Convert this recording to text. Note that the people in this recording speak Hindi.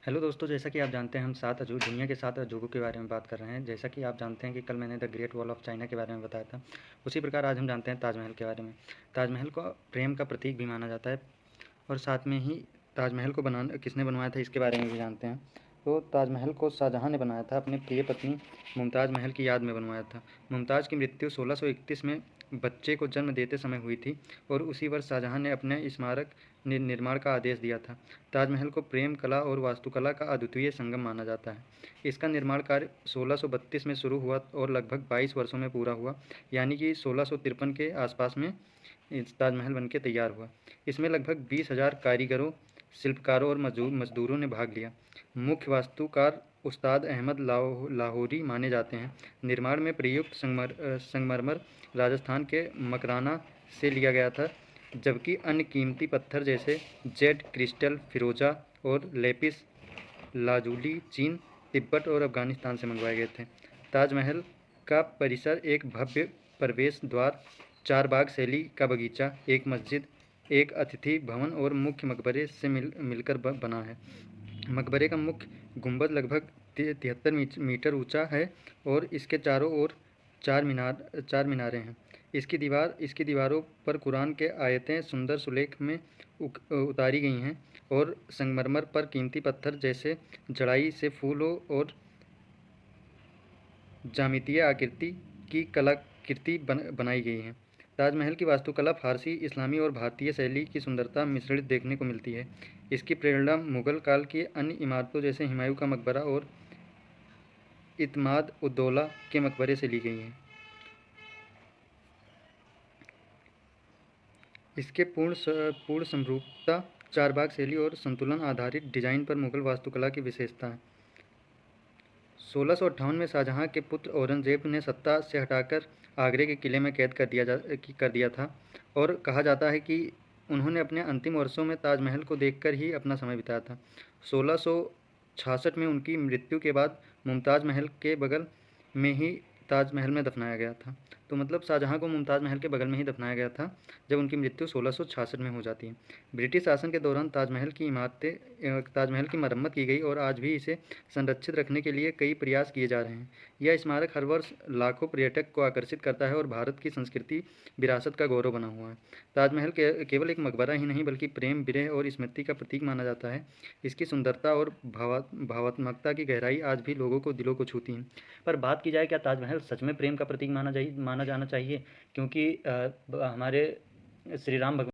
हेलो दोस्तों, जैसा कि आप जानते हैं हम 7 अजूब दुनिया के 7 अजूबों के बारे में बात कर रहे हैं। जैसा कि आप जानते हैं कि कल मैंने the great wall of China के बारे में बताया था, उसी प्रकार आज हम जानते हैं ताजमहल के बारे में। ताजमहल को प्रेम का प्रतीक भी माना जाता है और साथ में ही ताजमहल को बनाना किसने बनवाया था इसके बारे में भी जानते हैं। तो ताजमहल को शाहजहाँ ने बनाया था, अपनी प्रिय पत्नी मुमताज़ महल की याद में बनवाया था। मुमताज़ की मृत्यु 1631 में बच्चे को जन्म देते समय हुई थी और उसी वर्ष शाहजहाँ ने अपने स्मारक निर्माण का आदेश दिया था। ताजमहल को प्रेम कला और वास्तुकला का अद्वितीय संगम माना जाता है। इसका निर्माण कार्य 1632 में शुरू हुआ और लगभग 22 वर्षों में पूरा हुआ, यानी कि 1653 के आसपास में ताजमहल बनके तैयार हुआ। इसमें लगभग 20,000 कारीगरों, शिल्पकारों और मजदूरों ने भाग लिया। मुख्य वास्तुकार उस्ताद अहमद लाहौरी माने जाते हैं। निर्माण में प्रयुक्त संगमरमर राजस्थान के मकराना से लिया गया था, जबकि अन्य कीमती पत्थर जैसे जेड क्रिस्टल, फिरोजा और लेपिस लाजुली चीन, तिब्बत और अफगानिस्तान से मंगवाए गए थे। ताजमहल का परिसर एक भव्य प्रवेश द्वार, 4 बाग शैली का बगीचा, एक मस्जिद, एक अतिथि भवन और मुख्य मकबरे से मिलकर बना है। मकबरे का मुख्य गुंबद लगभग 73 मीटर ऊंचा है और इसके चारों ओर 4 मीनारें हैं। इसकी दीवारों पर कुरान के आयतें सुंदर सुलेख में उतारी गई हैं और संगमरमर पर कीमती पत्थर जैसे जड़ाई से फूलों और ज्यामितीय आकृति की कलाकृति बनाई गई है। ताजमहल की वास्तुकला फारसी, इस्लामी और भारतीय शैली की सुंदरता मिश्रित देखने को मिलती है। इसकी प्रेरणा मुगल काल की अन्य इमारतों जैसे हुमायूं का मकबरा और इत्माद उद्दौला के मकबरे से ली गई है। इसके पूर्ण समरूपता, 4 बाग शैली और संतुलन आधारित डिजाइन पर मुगल वास्तुकला की विशेषता है। 1658 में शाहजहाँ के पुत्र औरंगजेब ने सत्ता से हटाकर आगरे के किले में कैद कर दिया था और कहा जाता है कि उन्होंने अपने अंतिम वर्षों में ताजमहल को देखकर ही अपना समय बिताया था। 1666 में उनकी मृत्यु के बाद मुमताज़ महल के बगल में ही ताजमहल में दफनाया गया था। तो मतलब शाहजहाँ को मुमताज़ महल के बगल में ही दफनाया गया था जब उनकी मृत्यु 1666 में हो जाती है। ब्रिटिश शासन के दौरान ताजमहल की मरम्मत की गई और आज भी इसे संरक्षित रखने के लिए कई प्रयास किए जा रहे हैं। यह स्मारक हर वर्ष लाखों पर्यटक को आकर्षित करता है और भारत की संस्कृति विरासत का गौरव बना हुआ है। ताजमहल केवल एक मकबरा ही नहीं बल्कि प्रेम, विरह और स्मृति का प्रतीक माना जाता है। इसकी सुंदरता और भावात्मकता की गहराई आज भी लोगों को दिलों को छूती है। पर बात की जाए, क्या ताजमहल सच में प्रेम का प्रतीक माना जाना चाहिए? क्योंकि हमारे श्री राम भगवान